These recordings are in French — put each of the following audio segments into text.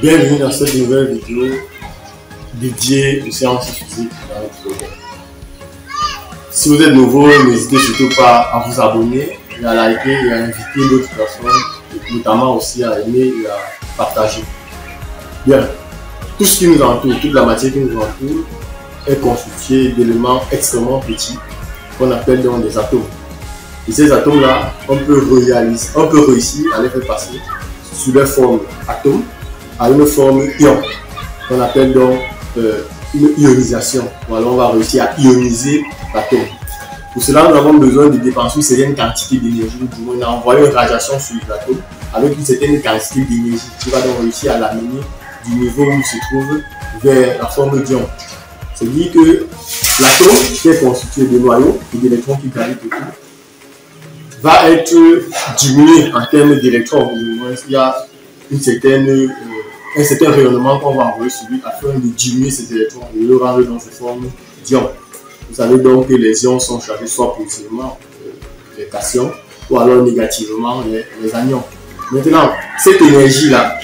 Bienvenue dans cette nouvelle vidéo dédiée aux sciences physiques dans notre projet. Si vous êtes nouveau, n'hésitez surtout pas à vous abonner, et à liker et à inviter d'autres personnes, et notamment aussi à aimer et à partager. Bien, tout ce qui nous entoure, toute la matière qui nous entoure est constituée d'éléments extrêmement petits qu'on appelle donc des atomes. Et ces atomes-là, on peut réussir à les faire passer sous leur forme atome à une forme ion, qu'on appelle donc une ionisation. Voilà, on va réussir à ioniser l'atome. Pour cela, nous avons besoin de dépenser une certaine quantité d'énergie, ou du moins d'envoyer une radiation sur l'atome avec une certaine quantité d'énergie qui va donc réussir à l'amener du niveau où il se trouve vers la forme d'ion. C'est-à-dire que l'atome, qui est constitué de noyaux et d'électrons qui gravitent autour, va être diminué en termes d'électrons. Il y a un certain rayonnement qu'on va envoyer sur lui afin de diminuer ces électrons et de le rendre dans cette forme d'ion. Vous savez donc que les ions sont chargés soit positivement, les cations, ou alors négativement, les anions. Maintenant, cette énergie-là,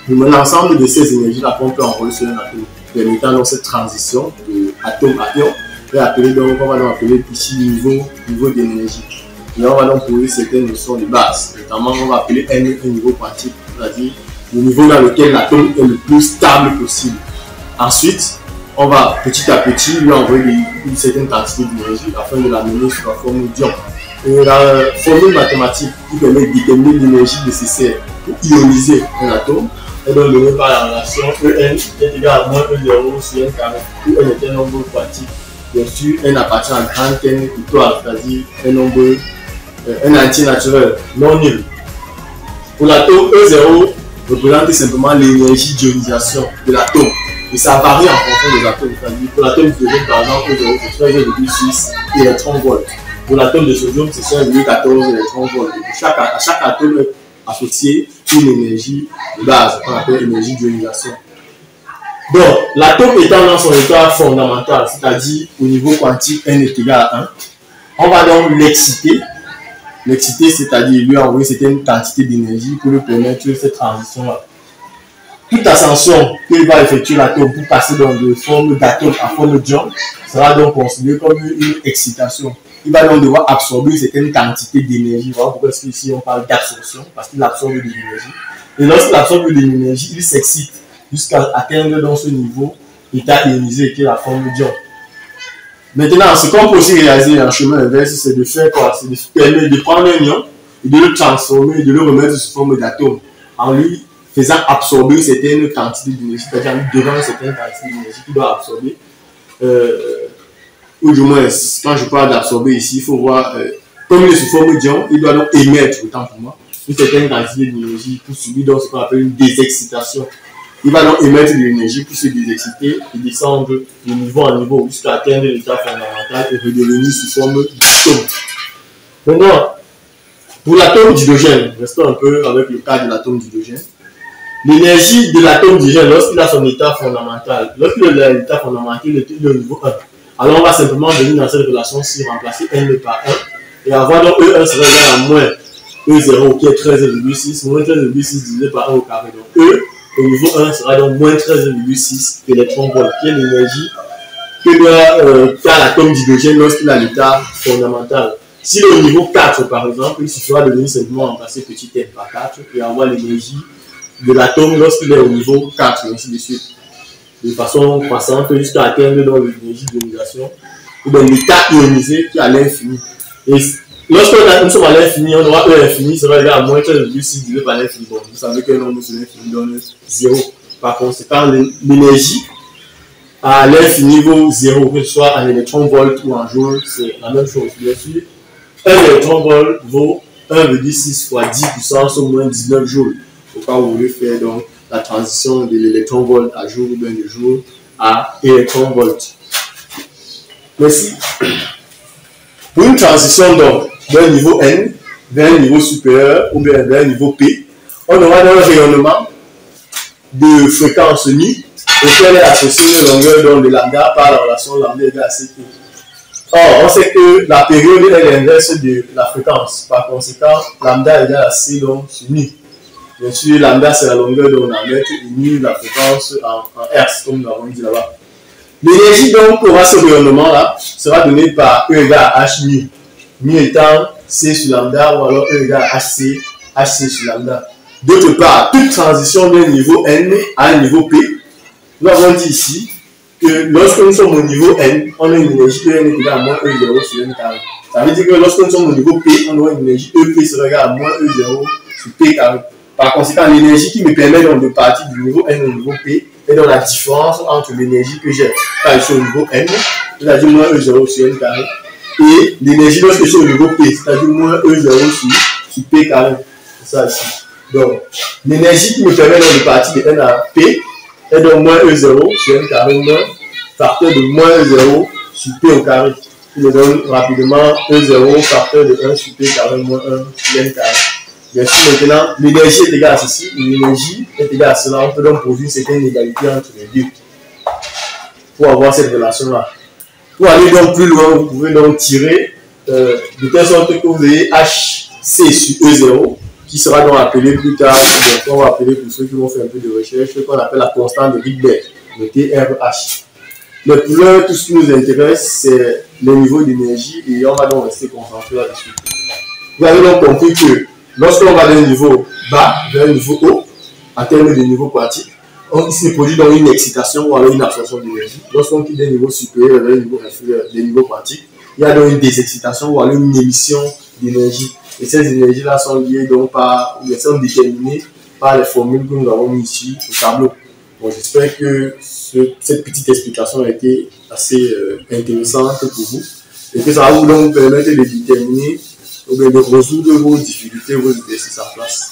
l'ensemble de ces énergies-là qu'on peut envoyer sur un atome, permettant donc cette transition de atome à ion, est appelé donc, on va donc appeler ici niveau d'énergie. Et on va donc poser certaines notions de base, notamment on va appeler N un niveau quantique, c'est-à-dire le niveau dans lequel l'atome est le plus stable possible. Ensuite, on va petit à petit lui envoyer une certaine quantité d'énergie afin de l'amener sur la forme d'ion. Et la formule mathématique qui permet de déterminer l'énergie nécessaire pour ioniser un atome est donc donnée par la relation En est égal à moins E0 sur N carré, où N est un nombre quantique. Bien sûr, N appartient à grand N étoile, c'est-à-dire un entier naturel non nul. Pour l'atome, E0 représente simplement l'énergie d'ionisation de l'atome. Et ça varie en fonction des atomes. C'est-à-dire pour l'atome d'hydrogène, par exemple, E0 c'est 13,6 électronvolts. Pour l'atome de sodium, c'est 5,14 électronvolts. À chaque atome est associé une énergie de base, qu'on appelle énergie d'ionisation. Donc, l'atome étant dans son état fondamental, c'est-à-dire au niveau quantique, N est égal à 1, on va donc l'exciter. L'exciter, c'est-à-dire lui envoyer certaine quantité d'énergie pour lui permettre cette transition-là. Toute ascension qu'il va effectuer l'atome pour passer de forme d'atome à forme d'ion sera donc considérée comme une excitation. Il va donc devoir absorber une certaine quantité d'énergie. Voilà pourquoi ici on parle d'absorption, parce qu'il absorbe de l'énergie. Et lorsqu'il absorbe de l'énergie, il s'excite jusqu'à atteindre dans ce niveau état ionisé qui est la forme d'ion. Maintenant, ce qu'on peut aussi réaliser en chemin inverse, c'est de faire quoi? C'est de permettre de prendre un ion et de le transformer, de le remettre sous forme d'atome, en lui faisant absorber une certaine quantité d'énergie, c'est-à-dire en lui donnant une certaine quantité d'énergie qu'il doit absorber. Ou du moins, quand je parle d'absorber ici, il faut voir, comme il est sous forme d'ion, il doit donc émettre, autant pour moi, une certaine quantité d'énergie pour subir donc ce qu'on appelle une désexcitation. Il va donc émettre de l'énergie pour se désexciter et descendre de niveau en niveau jusqu'à atteindre l'état fondamental et redevenir sous forme d'atome. Maintenant, pour l'atome d'hydrogène, restons un peu avec le cas de l'atome d'hydrogène. L'énergie de l'atome d'hydrogène, lorsqu'il a son état fondamental, lorsqu'il a l'état fondamental, il est au niveau 1. Alors on va simplement venir dans cette relation-ci remplacer N par 1 et avoir donc E1 serait égal à moins E0 qui est 13,6, moins 13,6 divisé par 1 au carré. Donc E au niveau 1 sera donc moins 13,6 électronvolts, qui est l'énergie que doit faire l'atome d'hydrogène lorsqu'il a l'état fondamental. S'il est au niveau 4 par exemple, il suffira de venir simplement remplacer petit n par 4 et avoir l'énergie de l'atome lorsqu'il est au niveau 4 et ainsi de suite. De façon croissante jusqu'à atteindre l'énergie d'ionisation ou de l'état ionisé qui est à l'infini. Et lorsqu'on sommes à l'infini, on aura E infini sera égal à moins 13,6 divisé par l'infini. Bon, vous savez que nombre sur l'infini donne 0. Par conséquent, l'énergie à l'infini vaut 0, que ce soit en électronvolts ou en joules, c'est la même chose. Bien sûr, 1 électronvolt vaut 1,6 fois 10 puissance au moins 19 joules. Au cas où vous voulez faire donc la transition de l'électronvolt à joule ou bien de joule à électronvolt. Merci. Pour une transition donc d'un niveau N vers un niveau supérieur ou bien vers un niveau P, on aura un rayonnement de fréquence nu auquel est associée une longueur d'onde de lambda par la relation lambda égale à CP. Or, on sait que la période est l'inverse de la fréquence. Par conséquent, lambda égale à C donc sur nu. Bien sûr, lambda, c'est la longueur de mon amètre, et nu, la fréquence en Hertz, comme nous l'avons dit là-bas. L'énergie, donc, pour ce rayonnement-là, sera donnée par E égale à H mu. Mu étant C sur lambda, ou alors E égale à HC sur lambda. D'autre part, toute transition d'un niveau N à un niveau P, nous avons dit ici que lorsque nous sommes au niveau N, on a une énergie E N est égale à moins E0 sur N carré. Ça veut dire que lorsque nous sommes au niveau P, on aura une énergie EP sera égale à moins E0 sur P carré. Par conséquent, l'énergie qui me permet donc de partir du niveau N au niveau P est donc la différence entre l'énergie que j'ai quand je suis au niveau N, c'est-à-dire moins E0 sur N carré, et l'énergie lorsque je suis au niveau P, c'est-à-dire moins E0 sur P carré. C'est ça ici. Donc, l'énergie qui me permet donc de partir de N à P est donc moins E0 sur N carré moins facteur de moins E0 sur P au carré. Je me donne rapidement E0 facteur de 1 sur P carré moins 1 sur N carré. Bien sûr, maintenant, l'énergie est égale à ceci, l'énergie est égale à cela. On peut donc produire une certaine égalité entre les deux pour avoir cette relation-là. Pour aller donc plus loin, vous pouvez donc tirer de telle sorte que vous ayez HC sur E0 qui sera donc appelé plus tard, on va appeler pour ceux qui vont faire un peu de recherche, ce qu'on appelle la constante de Rydberg, le TRH. Mais pour l'heure, tout ce qui nous intéresse, c'est le niveau d'énergie et on va donc rester concentré là-dessus. Vous avez donc compris que lorsqu'on va d'un niveau bas vers un niveau haut, en termes de niveau quantique, il se produit donc une excitation ou alors une absorption d'énergie. Lorsqu'on quitte d'un niveau supérieur vers un niveau inférieur des niveaux quantiques, il y a donc une désexcitation ou alors une émission d'énergie. Et ces énergies-là sont liées donc par, ou sont déterminées par les formules que nous avons mises ici au tableau. Bon, j'espère que cette petite explication a été assez intéressante pour vous et que ça va vous donc permettre de déterminer ou bien de résoudre vos difficultés, vos exercices en classe.